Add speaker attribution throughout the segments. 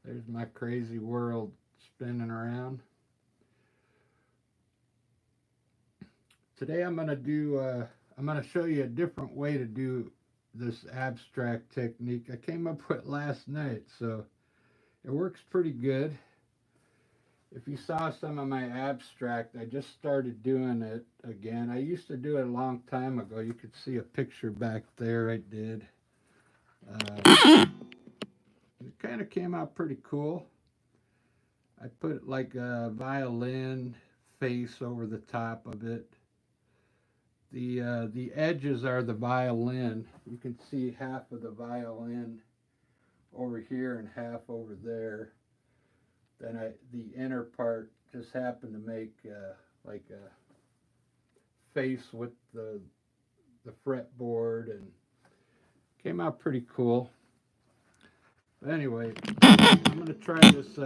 Speaker 1: There's my crazy world spinning around. Today I'm gonna show you a different way to do this abstract technique I came up with last night. So it works pretty good. If you saw some of my abstract, I just started doing it again. I used to do it a long time ago. You could see a picture back there I did. It kind of came out pretty cool. I put like a violin face over the top of it. The edges are the violin. You can see half of the violin over here and half over there. Then the inner part just happened to make like a face with the fretboard, and came out pretty cool. But anyway, I'm gonna try this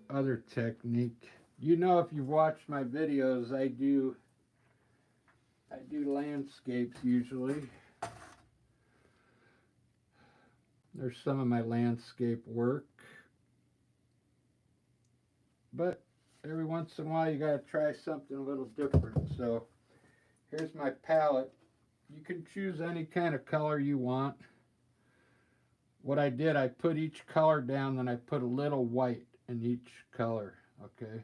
Speaker 1: other technique. You know, if you've watched my videos, I do landscapes usually. There's some of my landscape work, but every once in a while you gotta try something a little different. So here's my palette. You can choose any kind of color you want. What I did, I put each color down, then I put a little white in each color, okay?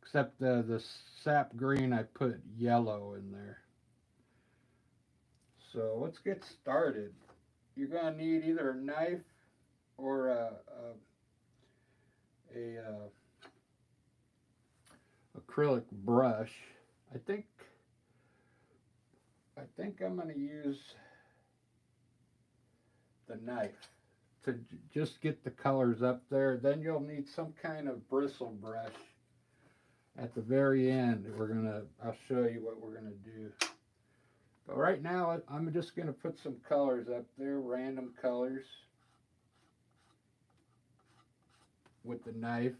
Speaker 1: Except the sap green, I put yellow in there. So let's get started. You're gonna need either a knife or a acrylic brush. I think I'm gonna use the knife to just get the colors up there. Then you'll need some kind of bristle brush at the very end. I'll show you what we're gonna do. But right now I'm just gonna put some colors up there, random colors, with the knife,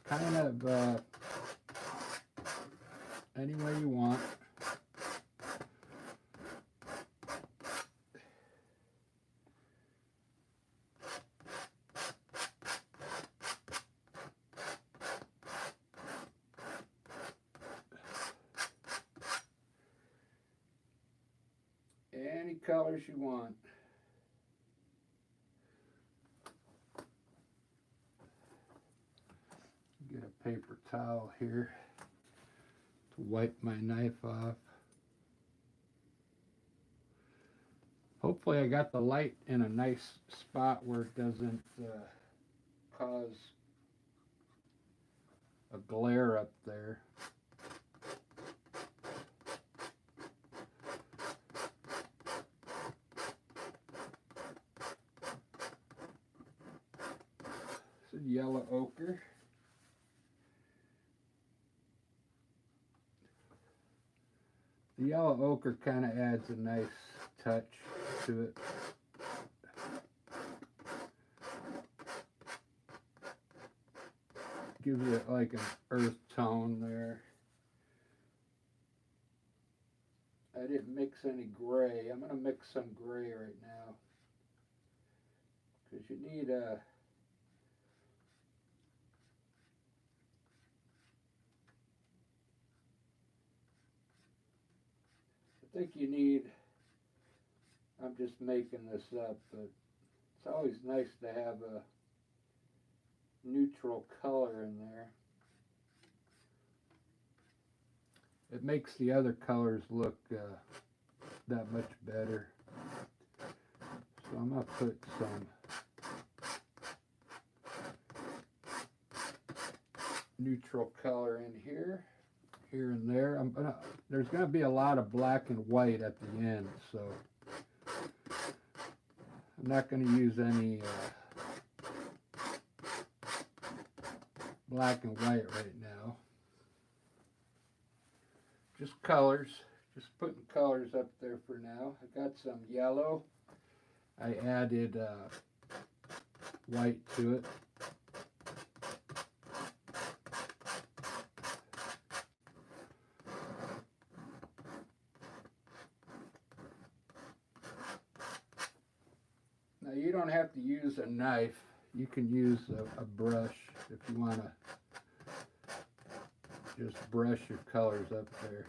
Speaker 1: kind of any way you want. Any colors you want. Get a paper towel here to wipe my knife off. Hopefully I got the light in a nice spot where it doesn't cause a glare up there. This is yellow ochre. The yellow ochre kind of adds a nice touch to it. Gives it like an earth tone there. I didn't mix any gray. I'm going to mix some gray right now, because you need I think you need, I'm just making this up, but it's always nice to have a neutral color in there. It makes the other colors look that much better. So I'm going to put some neutral color in here and there. There's going to be a lot of black and white at the end, so I'm not going to use any black and white right now. Just colors. Just putting colors up there for now. I got some yellow. I added white to it. Now you don't have to use a knife. You can use a brush if you want to just brush your colors up there.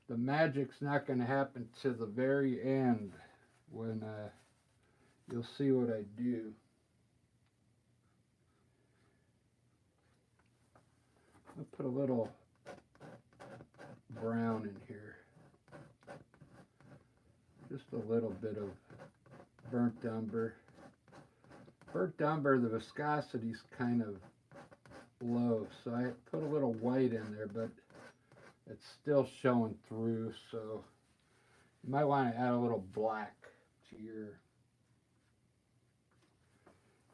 Speaker 1: The magic's not going to happen to the very end when you'll see what I do. I'll put a little brown in here. Just a little bit of burnt umber. Burnt umber, the viscosity's kind of low, so I put a little white in there, but it's still showing through, so you might want to add a little black to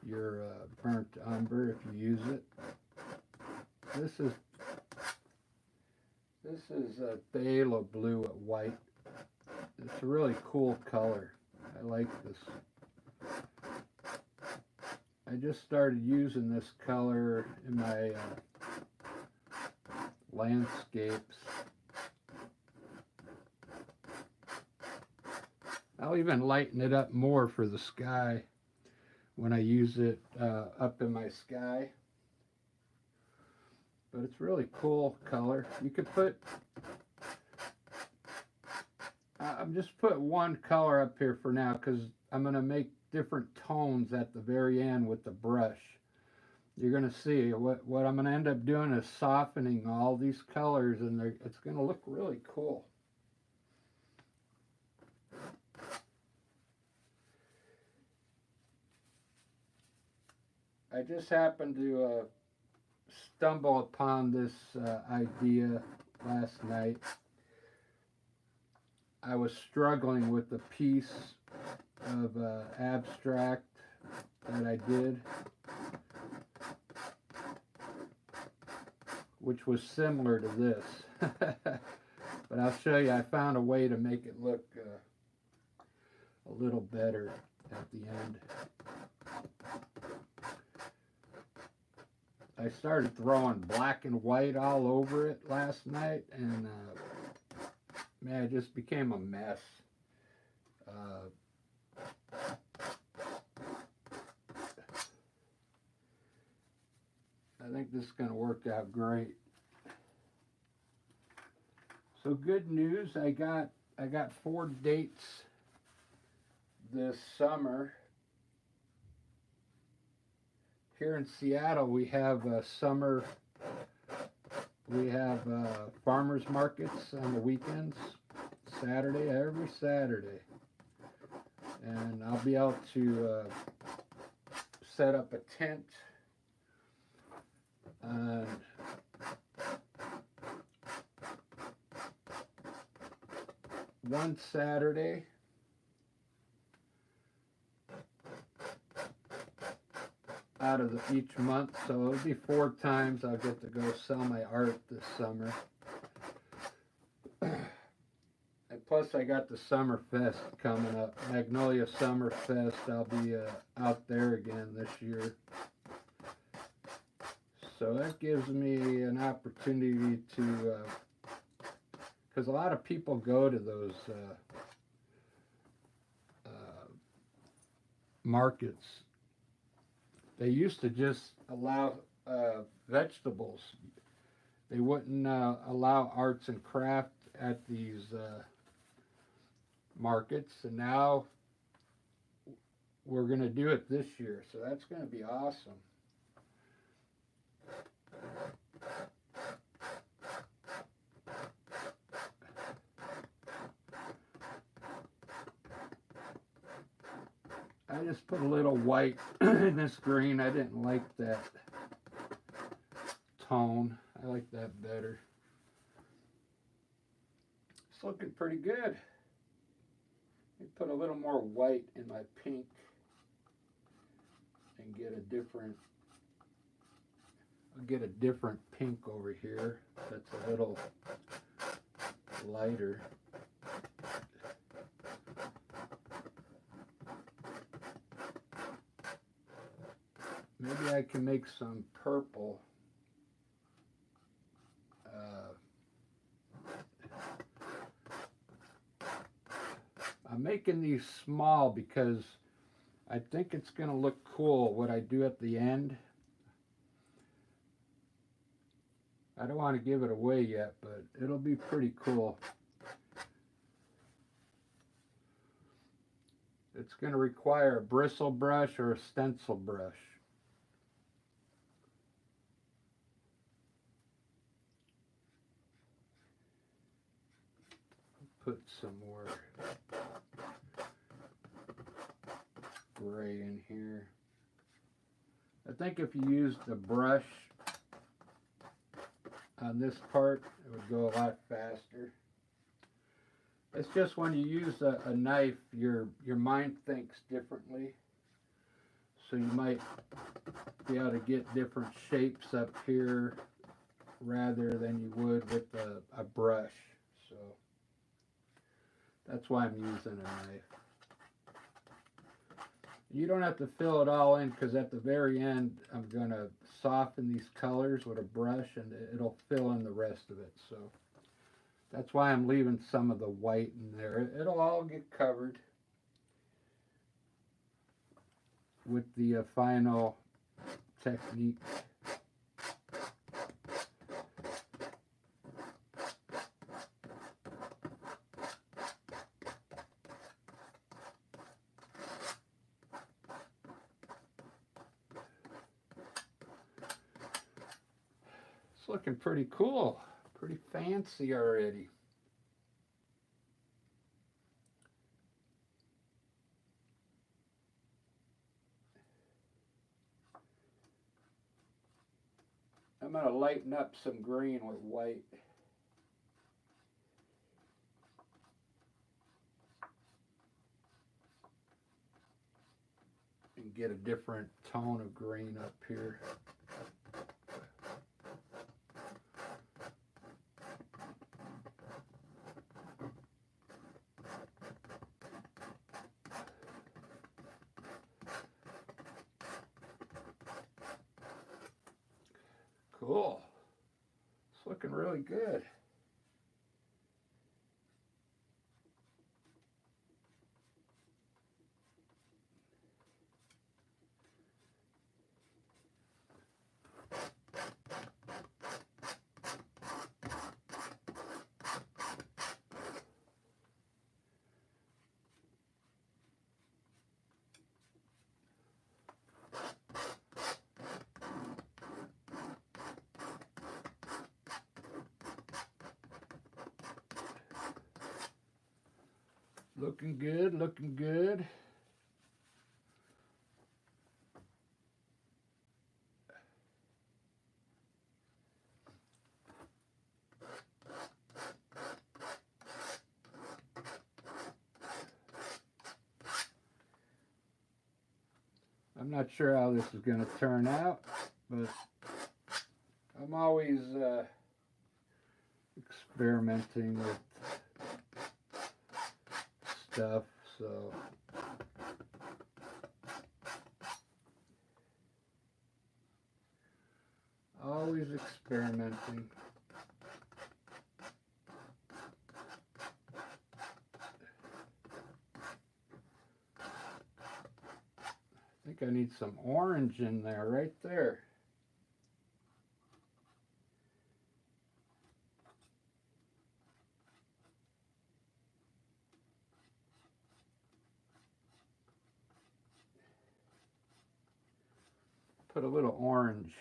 Speaker 1: your burnt umber if you use it. This is a phthalo blue at white. It's a really cool color. I like this. I just started using this color in my landscapes. I'll even lighten it up more for the sky when I use it up in my sky. But it's really cool color. You could put, I'm just put one color up here for now because I'm going to make different tones at the very end with the brush. You're going to see what I'm going to end up doing is softening all these colors, and it's going to look really cool. I just happened to stumble upon this idea last night. I was struggling with a piece of abstract that I did, which was similar to this. But I'll show you, I found a way to make it look a little better at the end. I started throwing black and white all over it last night, and man, it just became a mess. I think this is going to work out great. So good news, I got 4 dates this summer. Here in Seattle, we have summer. We have farmers markets on the weekends, every Saturday, and I'll be able to set up a tent on one Saturday. Out of each month, so it'll be 4 times I'll get to go sell my art this summer. And plus I got the Summer Fest coming up, Magnolia Summer Fest. I'll be out there again this year. So that gives me an opportunity to, because a lot of people go to those markets. They used to just allow vegetables. They wouldn't allow arts and craft at these markets, and now we're going to do it this year, so that's going to be awesome. I just put a little white in this green. I didn't like that tone. I like that better. It's looking pretty good. Let me put a little more white in my pink and get a different, I'll get a different pink over here that's a little lighter. Maybe I can make some purple I'm making these small because I think it's going to look cool what I do at the end. I don't want to give it away yet, but it'll be pretty cool. It's going to require a bristle brush or a stencil brush. Put some more gray in here. I think if you used a brush on this part, it would go a lot faster. It's just when you use a knife, your mind thinks differently. So you might be able to get different shapes up here rather than you would with a brush. So that's why I'm using a knife. You don't have to fill it all in because at the very end I'm going to soften these colors with a brush and it'll fill in the rest of it. So that's why I'm leaving some of the white in there. It'll all get covered with the final technique. It's looking pretty cool, pretty fancy already. I'm going to lighten up some green with white. And get a different tone of green up here. Cool. It's looking really good. Looking good, looking good. I'm not sure how this is going to turn out, but I'm always experimenting with stuff, so always experimenting. I think I need some orange in there, right there. Put a little orange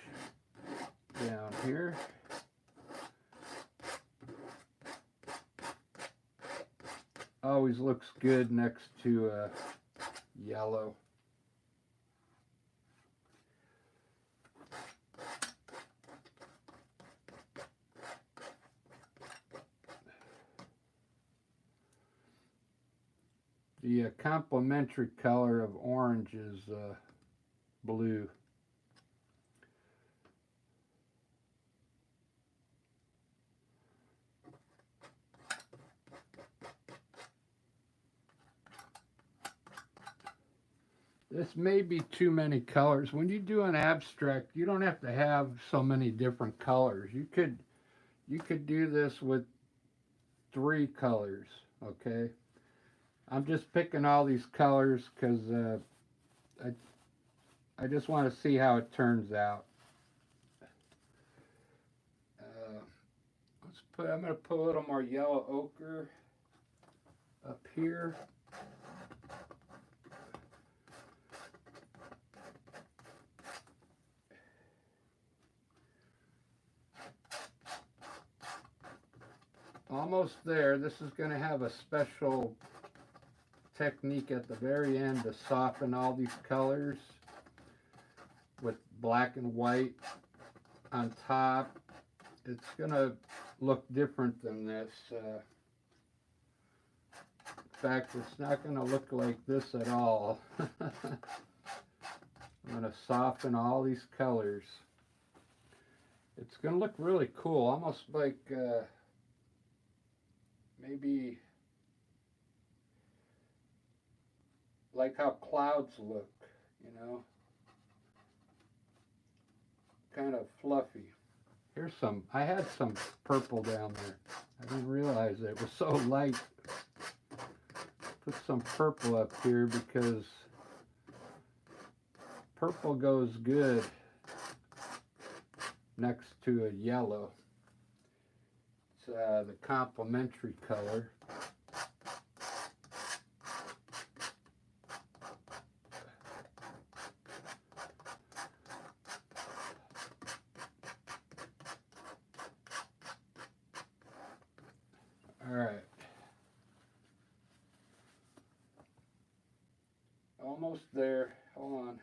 Speaker 1: down here. Always looks good next to yellow. The complementary color of orange is blue. This may be too many colors. When you do an abstract, you don't have to have so many different colors. You could do this with 3 colors, okay? I'm just picking all these colors because I just want to see how it turns out. I'm going to put a little more yellow ochre up here. Almost there. This is going to have a special technique at the very end to soften all these colors with black and white on top. It's going to look different than this. In fact, it's not going to look like this at all. I'm going to soften all these colors. It's going to look really cool, almost like maybe like how clouds look, you know, kind of fluffy. Here's some, I had some purple down there. I didn't realize it was so light. Put some purple up here because purple goes good next to a yellow. It's the complementary color. All right. Almost there. Hold on.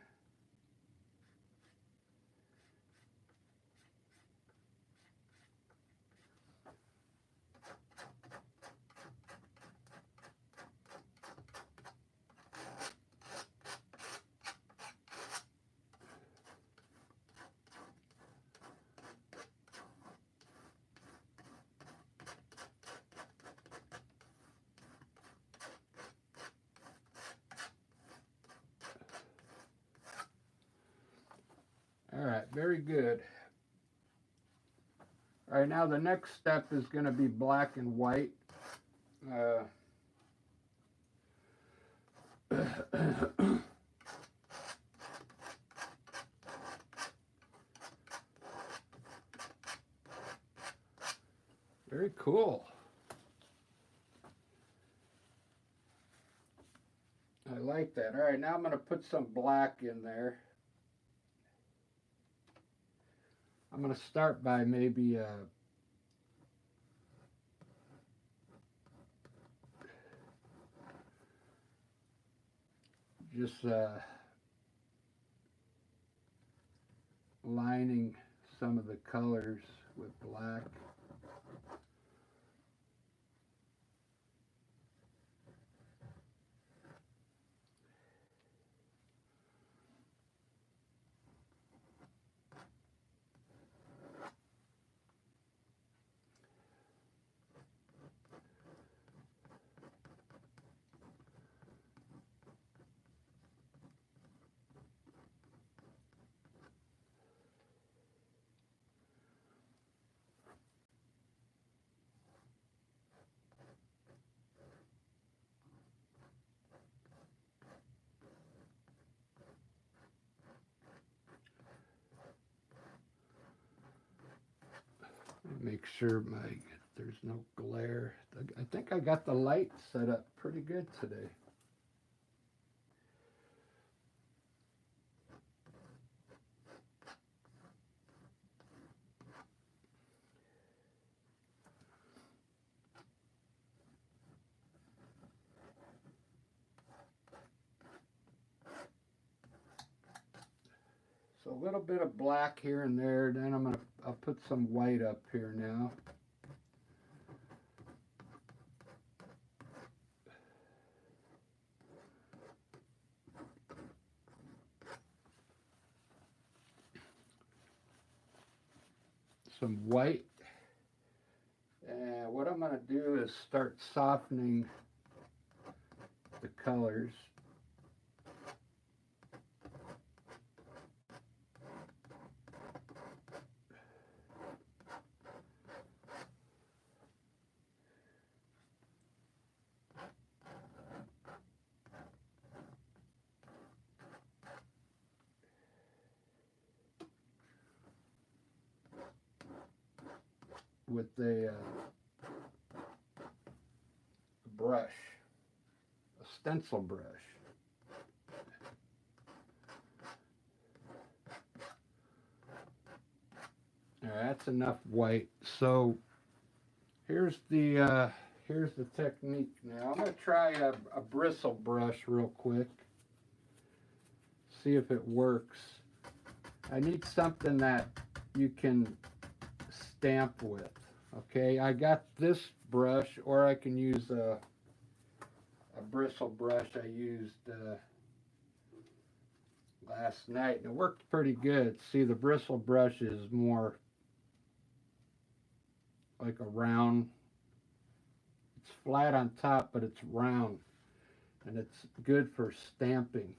Speaker 1: All right, very good. All right, now the next step is going to be black and white. Very cool. I like that. All right, now I'm going to put some black in there. I'm going to start by maybe just lining some of the colors with black. Make sure there's no glare. I think I got the light set up pretty good today. So a little bit of black here and there, then I'll put some white up here now. Some white. And what I'm going to do is start softening the colors. with a brush, a stencil brush. All right, that's enough white. So here's the technique now. I'm gonna try a bristle brush real quick. See if it works. I need something that you can stamp with. Okay, I got this brush, or I can use a bristle brush I used last night, and it worked pretty good. See, the bristle brush is more like a round. It's flat on top, but it's round, and it's good for stamping.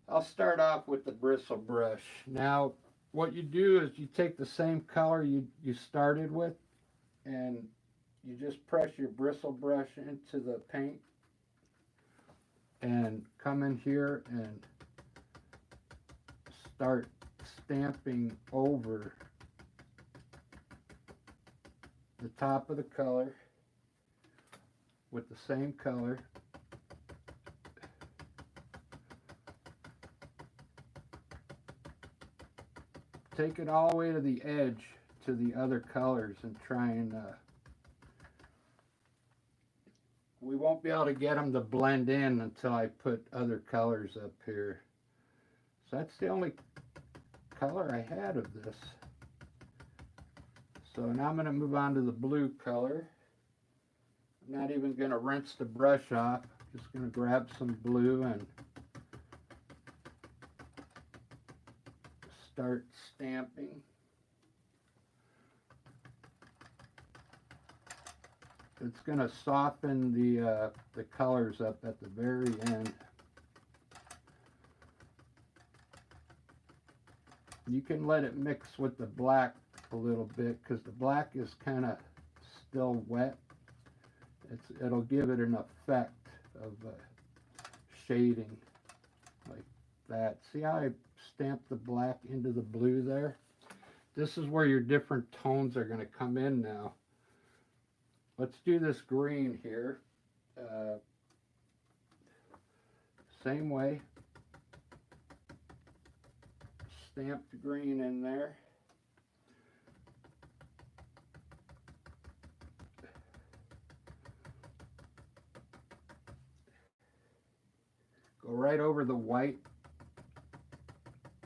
Speaker 1: I'll start off with the bristle brush. Now, what you do is you take the same color you started with, and you just press your bristle brush into the paint and come in here and start stamping over the top of the color with the same color. Take it all the way to the edge to the other colors and try and we won't be able to get them to blend in until I put other colors up here. So that's the only color I had of this. So now I'm going to move on to the blue color. I'm not even going to rinse the brush off. Just going to grab some blue and start stamping. It's going to soften the colors up at the very end. You can let it mix with the black a little bit because the black is kind of still wet. It'll give it an effect of shading like that. See how I stamped the black into the blue there? This is where your different tones are going to come in now. Let's do this green here. Same way. Stamp the green in there. Go right over the white,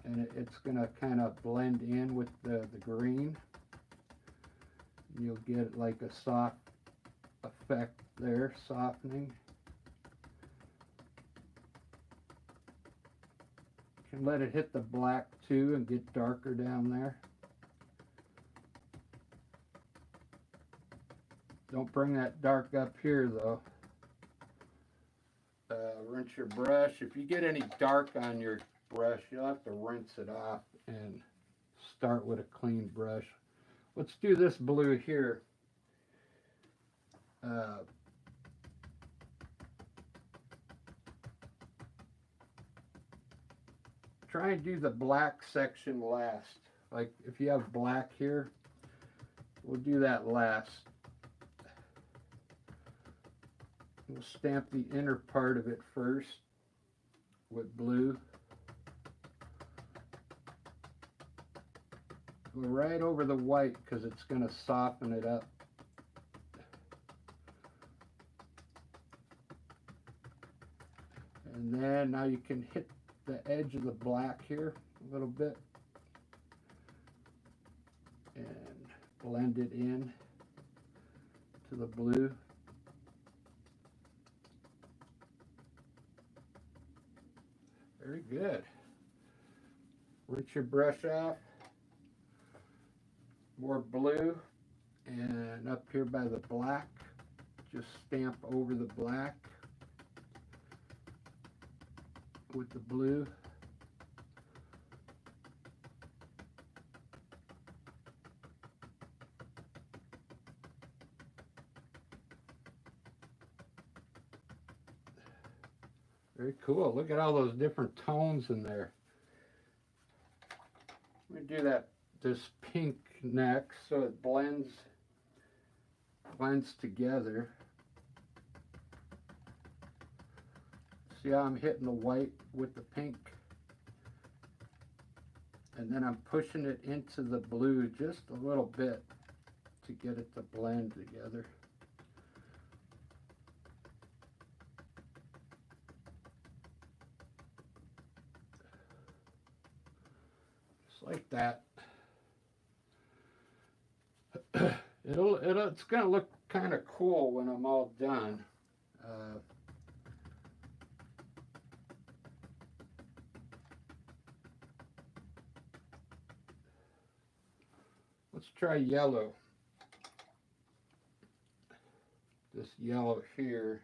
Speaker 1: and it's going to kind of blend in with the green. You'll get like a soft effect there, softening. You can let it hit the black too and get darker down there. Don't bring that dark up here though. Rinse your brush. If you get any dark on your brush, you'll have to rinse it off and start with a clean brush. Let's do this blue here. Try and do the black section last. Like if you have black here, we'll do that last. We'll stamp the inner part of it first with blue. Go right over the white because it's going to soften it up. And then now you can hit the edge of the black here a little bit and blend it in to the blue. Very good. Rinse your brush off. More blue, and up here by the black, just stamp over the black with the blue. Very cool. Look at all those different tones in there. Let me do that this pink next so it blends together. See how I'm hitting the white with the pink? And then I'm pushing it into the blue just a little bit to get it to blend together. Just like that. It's gonna look kind of cool when I'm all done. Let's try yellow. This yellow here.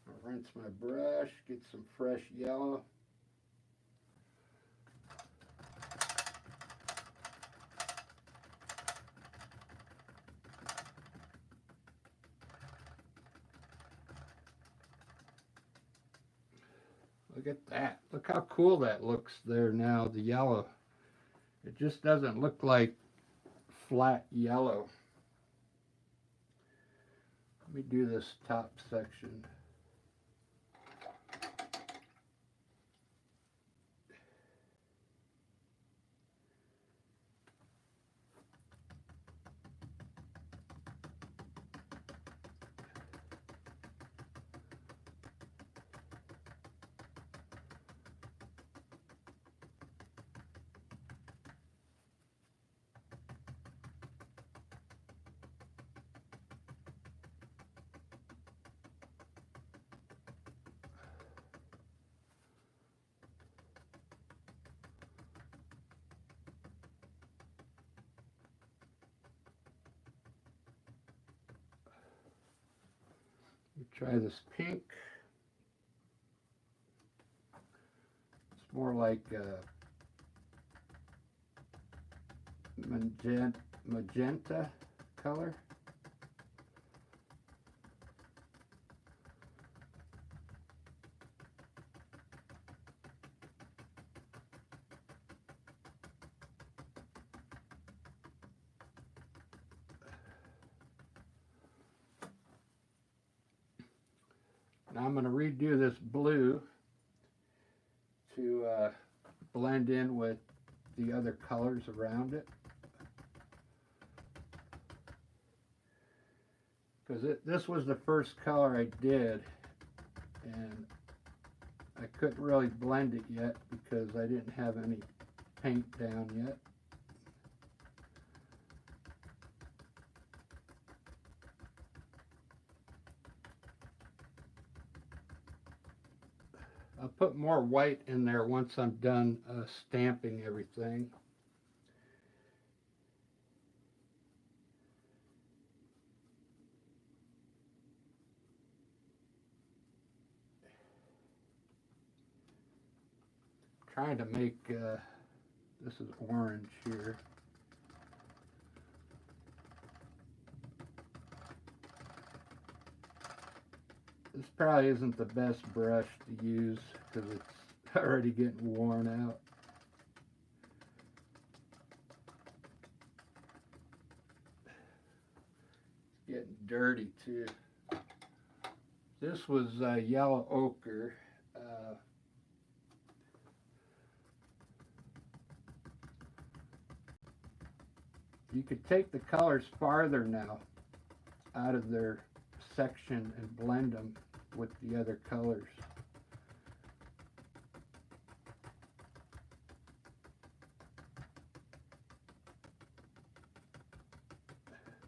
Speaker 1: I'll rinse my brush, get some fresh yellow. Look at that. Look how cool that looks there now, the yellow. It just doesn't look like flat yellow. Let me do this top section. Try this pink. It's more like magenta color. Now I'm going to redo this blue to blend in with the other colors around it. Because this was the first color I did, and I couldn't really blend it yet because I didn't have any paint down yet. I'll put more white in there once I'm done stamping everything. Trying to make, this is orange here. This probably isn't the best brush to use because it's already getting worn out. It's getting dirty too. This was yellow ochre. You could take the colors farther now out of their section and blend them with the other colors.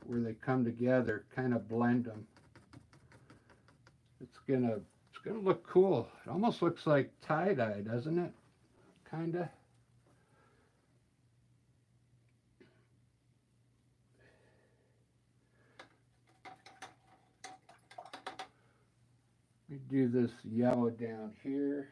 Speaker 1: Where they come together, kind of blend them. It's gonna look cool. It almost looks like tie-dye, doesn't it? Kinda. We do this yellow down here.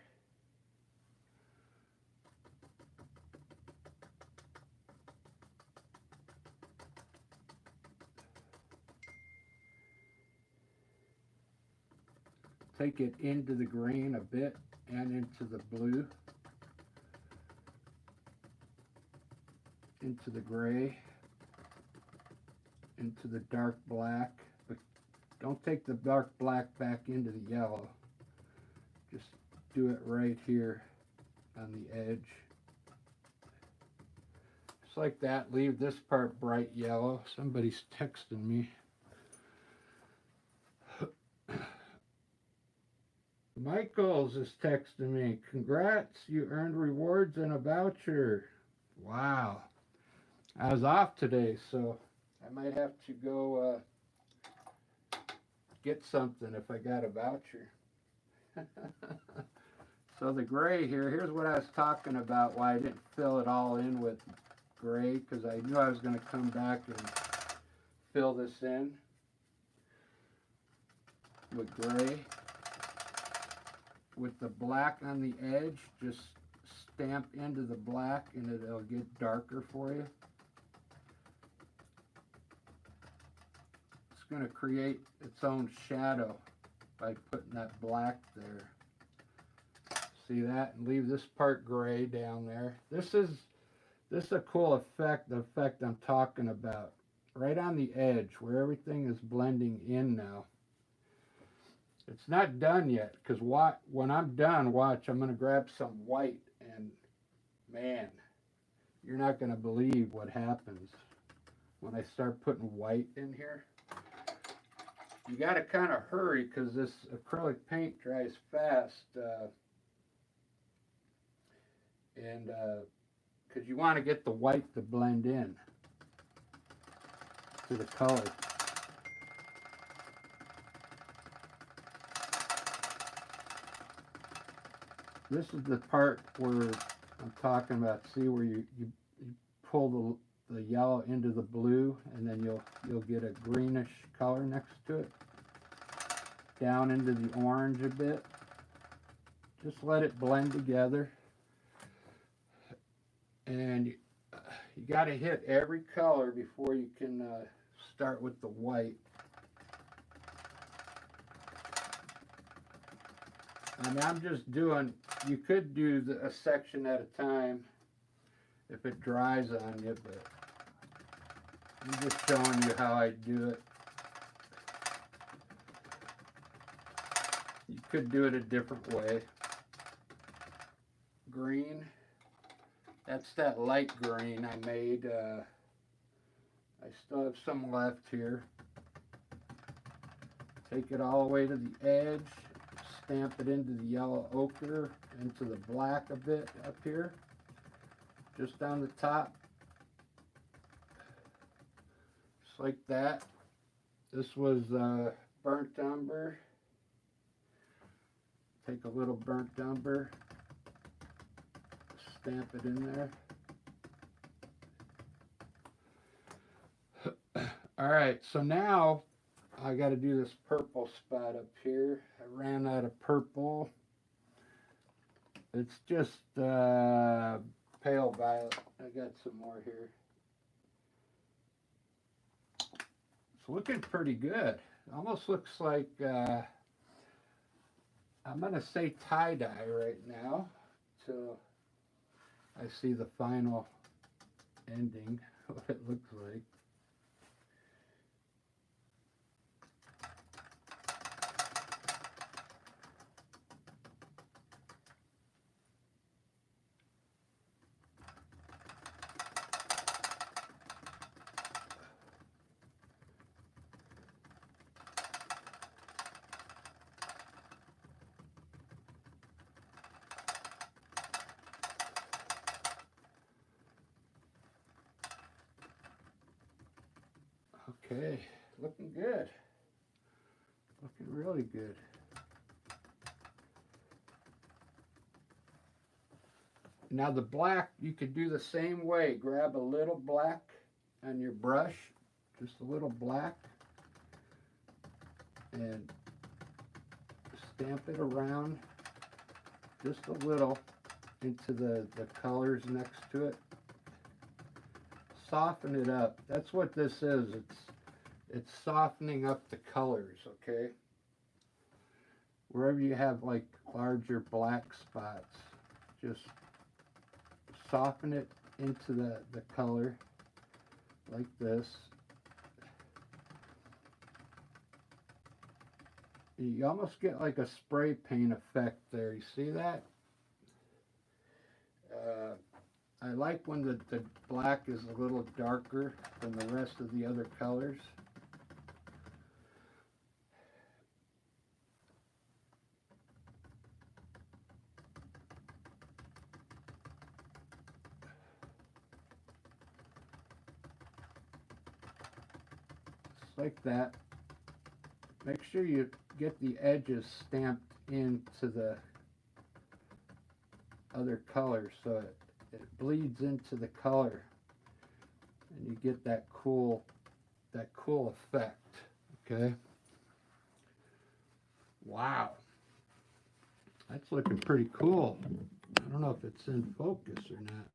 Speaker 1: take it into the green a bit and into the blue, into the gray, into the dark black, but don't take the dark black back into the yellow. Just do it right here on the edge. Just like that. Leave this part bright yellow. Somebody's texting me. Michaels is texting me. Congrats, you earned rewards and a voucher. Wow. I was off today, so I might have to go get something if I got a voucher. So the gray here, here's what I was talking about, why I didn't fill it all in with gray, because I knew I was going to come back and fill this in with gray. With the black on the edge, just stamp into the black and it'll get darker for you. It's going to create its own shadow by putting that black there. See that? And leave this part gray down there. This is a cool effect, the effect I'm talking about. Right on the edge where everything is blending in now. It's not done yet, because when I'm done, watch, I'm going to grab some white, and man, you're not going to believe what happens when I start putting white in here. You got to kind of hurry, because this acrylic paint dries fast, and because you want to get the white to blend in to the color. This is the part where I'm talking about. See where you pull the yellow into the blue, and then you'll get a greenish color next to it. Down into the orange a bit. Just let it blend together. And you got to hit every color before you can start with the white. And I'm just doing, you could do a section at a time if it dries on you, but I'm just showing you how I do it. You could do it a different way. Green, that's that light green I made. I still have some left here. Take it all the way to the edge. Stamp it into the yellow ochre, into the black a bit up here, just down the top, just like that. This was burnt umber. Take a little burnt umber, stamp it in there. All right, so now I got to do this purple spot up here. I ran out of purple. It's just pale violet. I got some more here. It's looking pretty good. It almost looks like, I'm going to say tie-dye right now till I see the final ending, what it looks like. Okay, looking good. Looking really good. Now the black, you could do the same way. Grab a little black on your brush, just a little black, and stamp it around just a little into the colors next to it. Soften it up. That's what this is. It's softening up the colors, okay? wherever you have like larger black spots, just soften it into the color like this. You almost get like a spray paint effect there. You see that? I like when the black is a little darker than the rest of the other colors. Just like that. Make sure you get the edges stamped into the other color so it bleeds into the color and you get that cool effect. Okay. Wow, that's looking pretty cool. I don't know if it's in focus or not.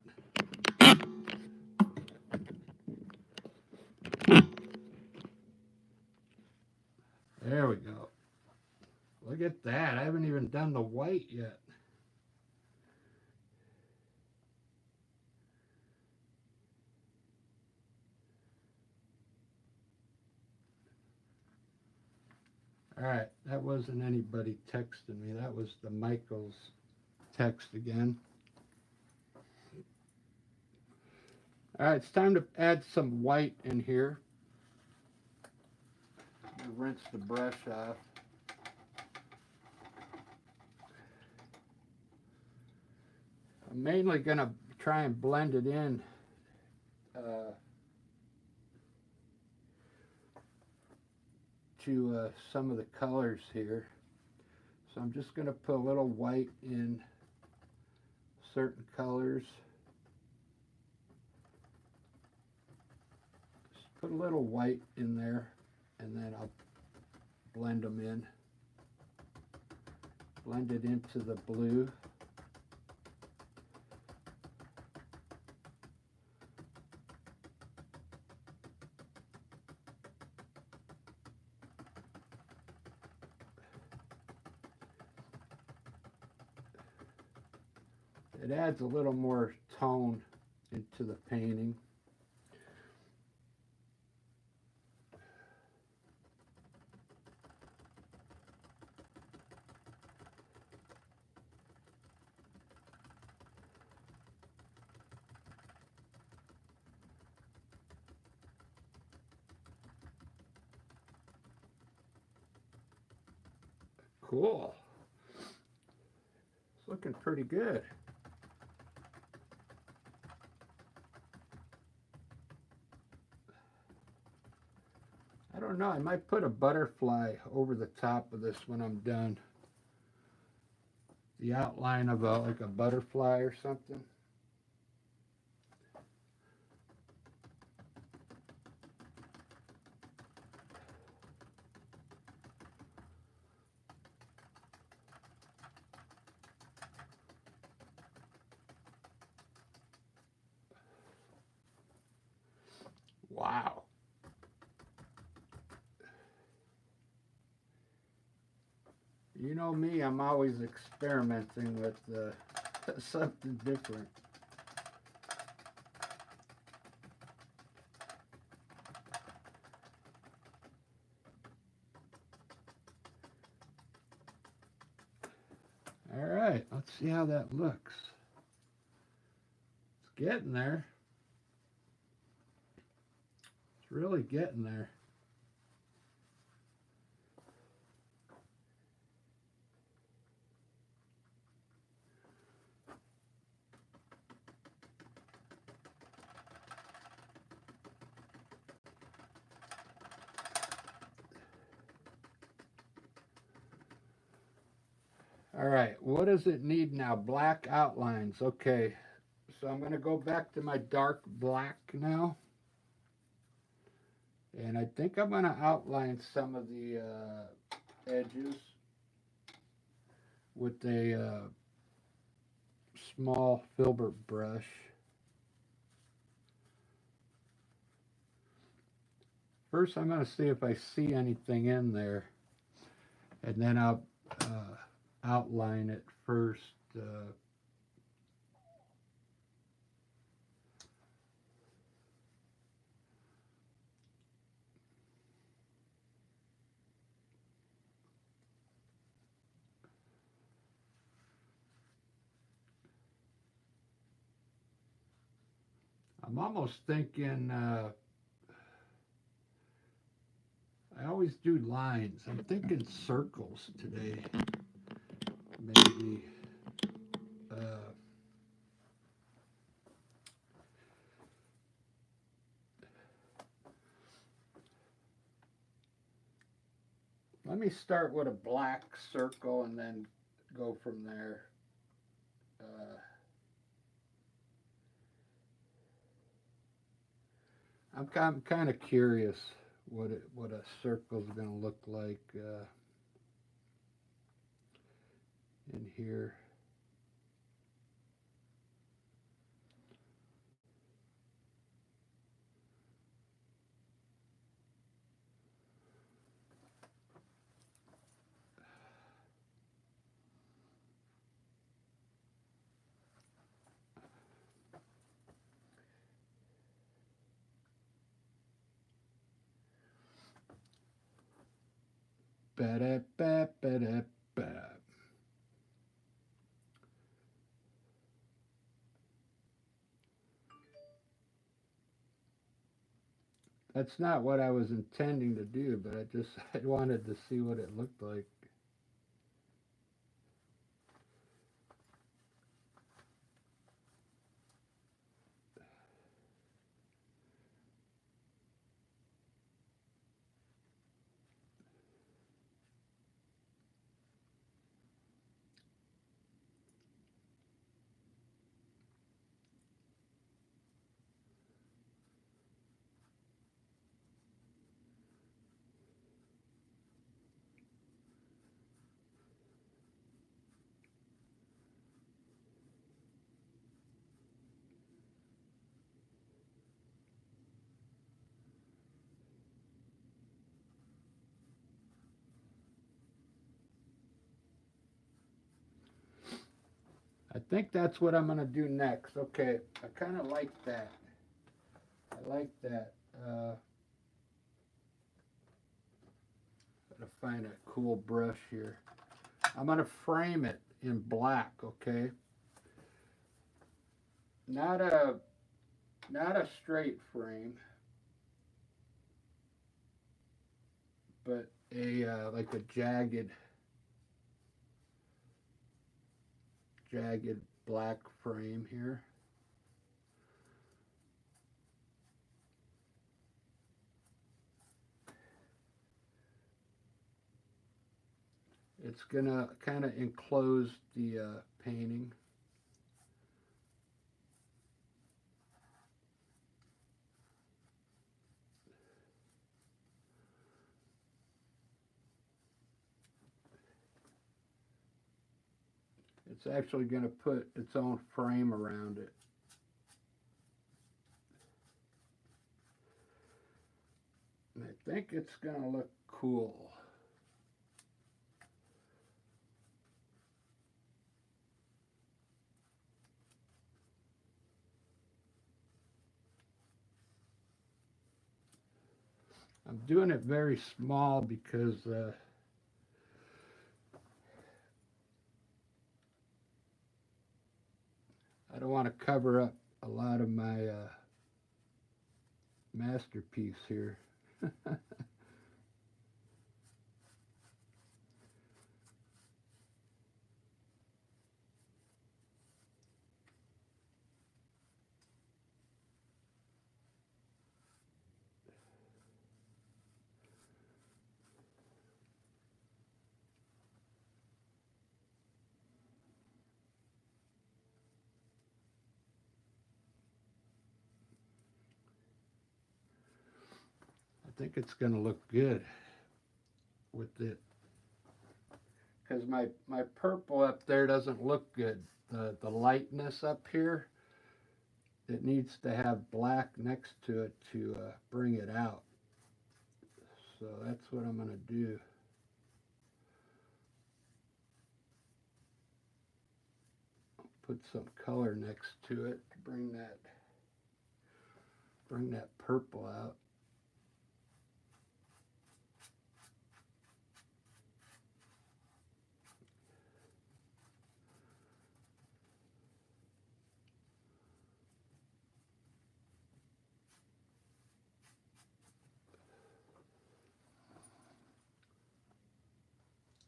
Speaker 1: There we go. Look at that. I haven't even done the white yet. All right, that wasn't anybody texting me. That was the Michael's text again. All right, it's time to add some white in here. Rinse the brush off. I'm mainly going to try and blend it in to some of the colors here. So I'm just going to put a little white in certain colors. Just put a little white in there and then I'll blend them in. Blend it into the blue. It adds a little more tone into the painting. Cool. It's looking pretty good. I don't know, I might put a butterfly over the top of this when I'm done. The outline of like a butterfly or something. Wow. You know me, I'm always experimenting with something different. All right, let's see how that looks. It's getting there. It's really getting there. All right, what does it need now? Black outlines. Okay, so I'm going to go back to my dark black now. And I think I'm going to outline some of the edges with a small filbert brush. First, I'm going to see if I see anything in there. And then I'll outline it first. I'm almost thinking, I always do lines. I'm thinking circles today, maybe. Uh, Let me start with a black circle and then go from there. Uh, I'm kind of curious what a circle is going to look like in here. Ba-da-ba-ba-da-ba. That's not what I was intending to do, but I wanted to see what it looked like. I think that's what I'm going to do next. Okay, I kind of like that. I like that. Gotta find a cool brush here. I'm going to frame it in black, okay? Not a not a straight frame, but a like a jagged black frame here. It's gonna kind of enclose the painting. It's actually gonna put its own frame around it. And I think it's gonna look cool. I'm doing it very small because I don't want to cover up a lot of my masterpiece here. I think it's going to look good with it because my purple up there doesn't look good. The lightness up here, it needs to have black next to it to bring it out. So that's what I'm going to do. put some color next to it to bring that purple out.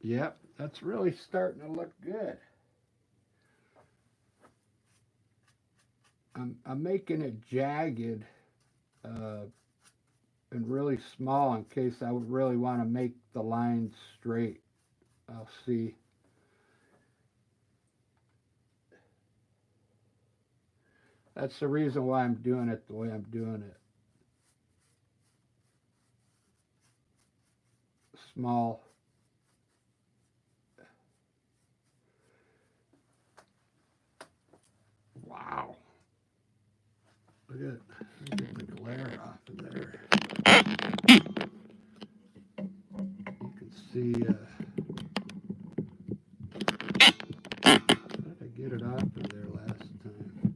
Speaker 1: Yep, that's really starting to look good. I'm making it jagged and really small in case I would really want to make the lines straight. I'll see. That's the reason why I'm doing it the way I'm doing it. Small. Wow. Look at the glare off of there. You can see, how did I get it off of there last time?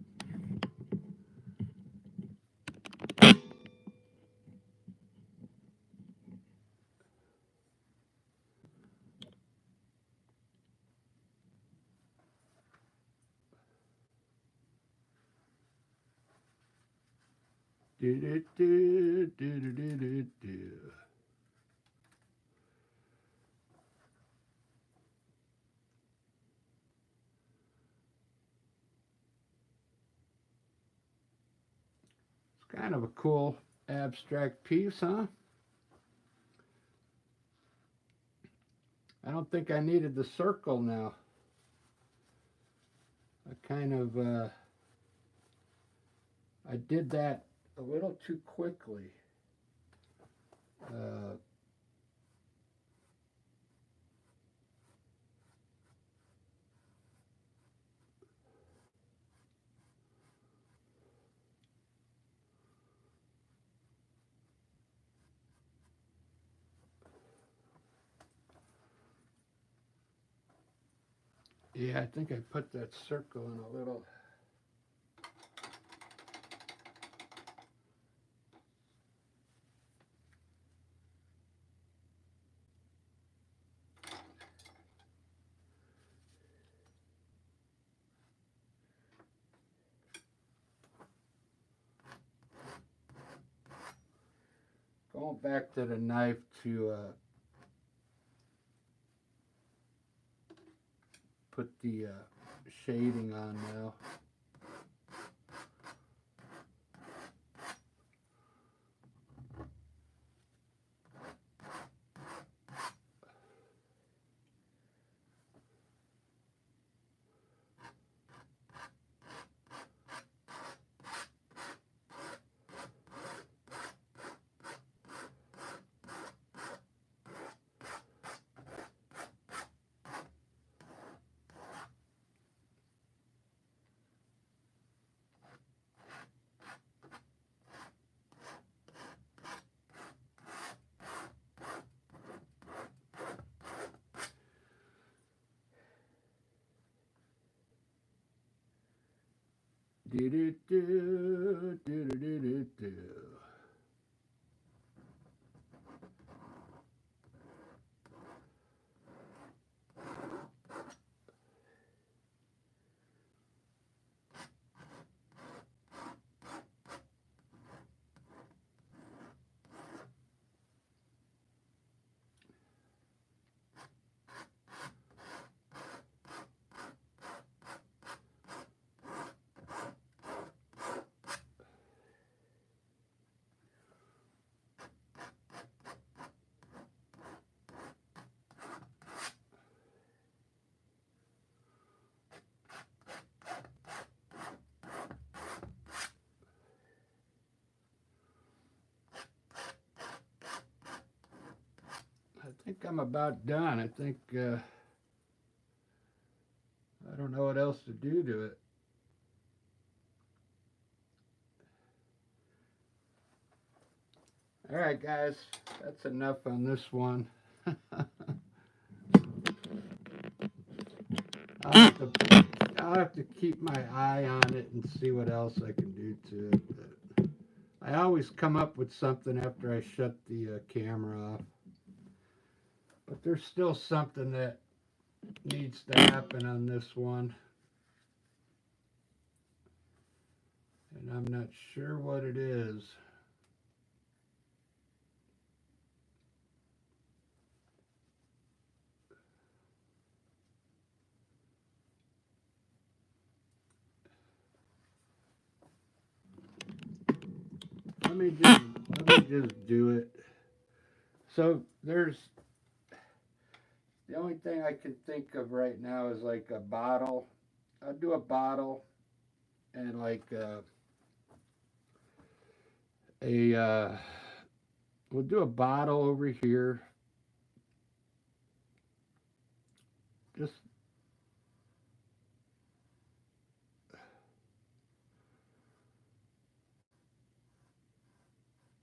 Speaker 1: Do do do do do do do do. It's kind of a cool abstract piece, huh? I don't think I needed the circle now. I kind of I did that a little too quickly. Yeah, I think I put that circle in a little. Going back to the knife to put the shading on now. Do do do do do do do do. I think I'm about done. I think I don't know what else to do to it. All right, guys, that's enough on this one. I'll I'll have to keep my eye on it and see what else I can do to it. But I always come up with something after I shut the camera off. But there's still something that needs to happen on this one. And I'm not sure what it is. Let me just do it. So there's the only thing I can think of right now is like a bottle. I'll do a bottle and like we'll do a bottle over here. Just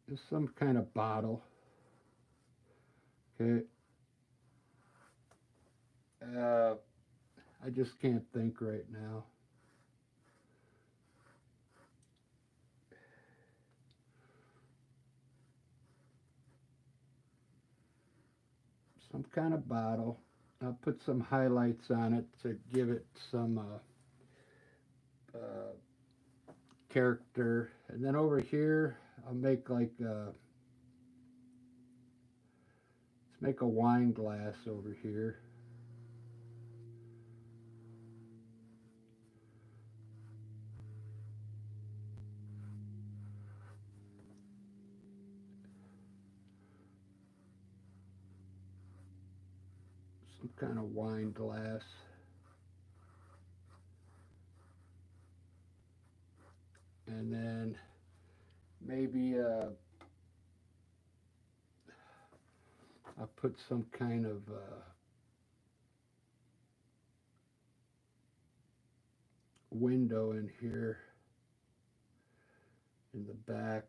Speaker 1: just some kind of bottle. Okay. Uh, I just can't think right now. Some kind of bottle. I'll put some highlights on it to give it some uh, character. And then over here, I'll make like let's make a wine glass over here. Some kind of wine glass. And then maybe I'll put some kind of window in here in the back.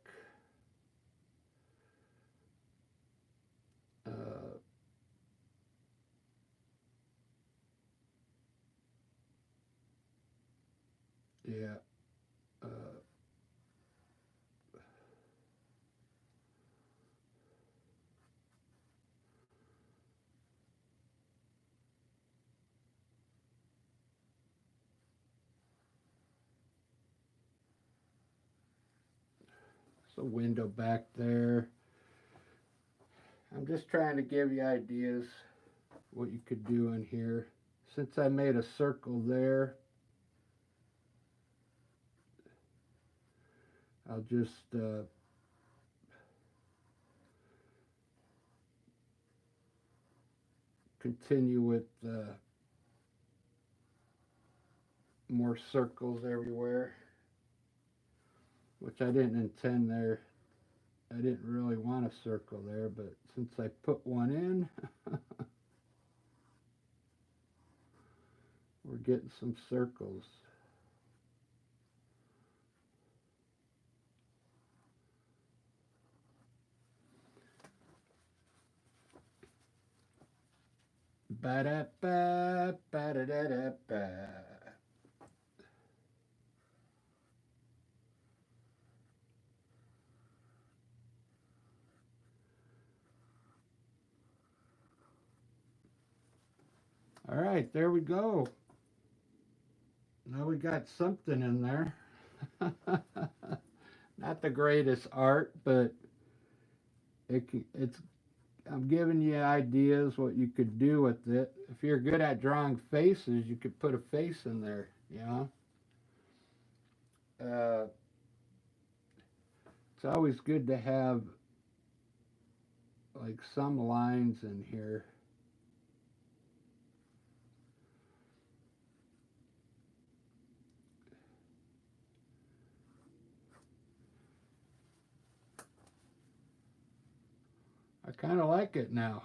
Speaker 1: Uh, yeah. Uh, there's a window back there. I'm just trying to give you ideas what you could do in here. Since I made a circle there, I'll just continue with more circles everywhere, which I didn't intend there. I didn't really want a circle there, but since I put one in, we're getting some circles. Ba-da-ba, ba-da-da-da-ba. All right, there we go. Now we got something in there. Not the greatest art, but it's. I'm giving you ideas what you could do with it. If you're good at drawing faces, you could put a face in there. You know, uh, it's always good to have like some lines in here. I kind of like it now.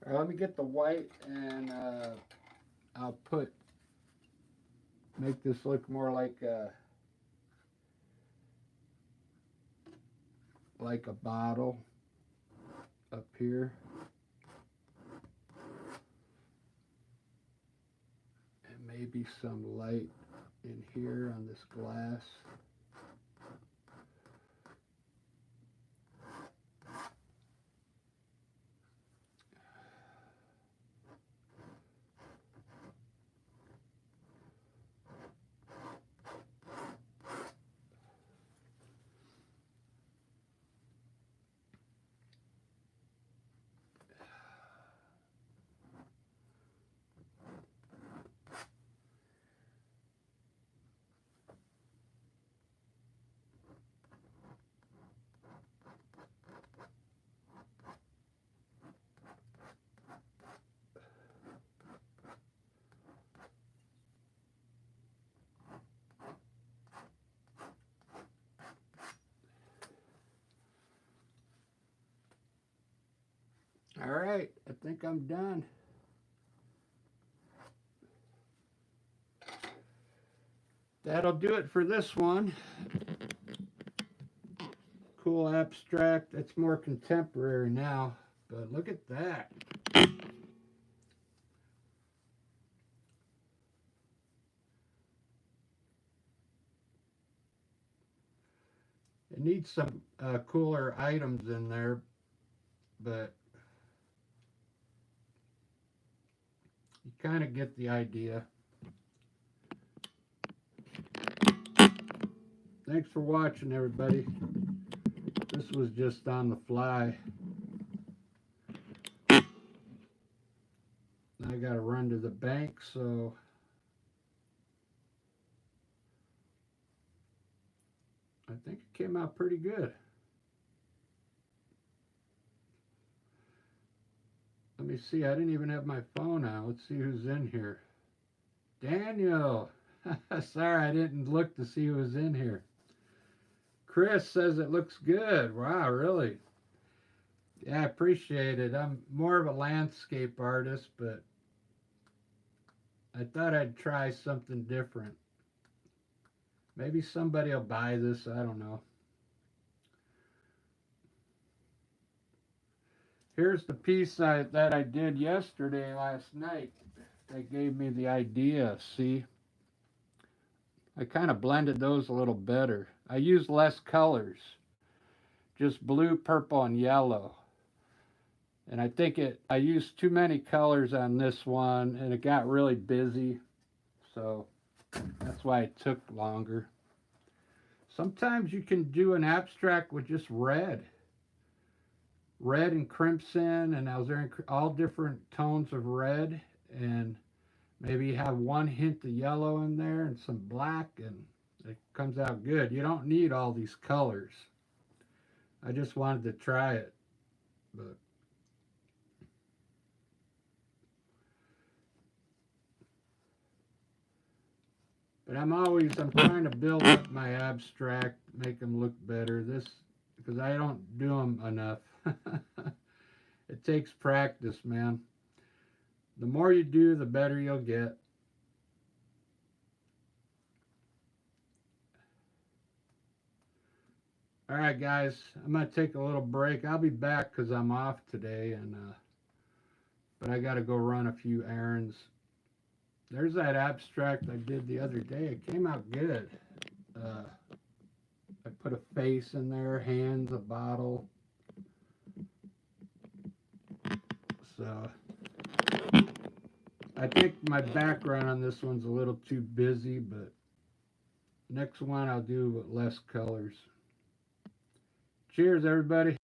Speaker 1: All right, let me get the white and I'll make this look more like a bottle up here. maybe some light in here on this glass. All right, I think I'm done. That'll do it for this one. Cool abstract. That's more contemporary now, but look at that. It needs some cooler items in there, but you kind of get the idea. Thanks for watching, everybody. This was just on the fly. I got to run to the bank, so I think it came out pretty good. Let me see. I didn't even have my phone out. Let's see who's in here. Daniel. Sorry, I didn't look to see who was in here. Chris says it looks good. Wow, really? Yeah, I appreciate it. I'm more of a landscape artist, but I thought I'd try something different. Maybe somebody will buy this. I don't know. Here's the piece that I did yesterday, last night. That gave me the idea, see? I kind of blended those a little better. I used less colors. Just blue, purple, and yellow. And I think I used too many colors on this one, and it got really busy. So that's why it took longer. Sometimes you can do an abstract with just red. Red and crimson, and I was there all different tones of red, and maybe you have one hint of yellow in there and some black, and it comes out good. You don't need all these colors. I just wanted to try it, but I'm trying to build up my abstract, make them look better. Because I don't do them enough. It takes practice, man. The more you do, the better you'll get. All right, guys, I'm gonna take a little break. I'll be back because I'm off today, but I got to go run a few errands. There's that abstract I did the other day. It came out good. I put a face in there, hands, a bottle. So I think my background on this one's a little too busy, but next one I'll do with less colors. Cheers, everybody.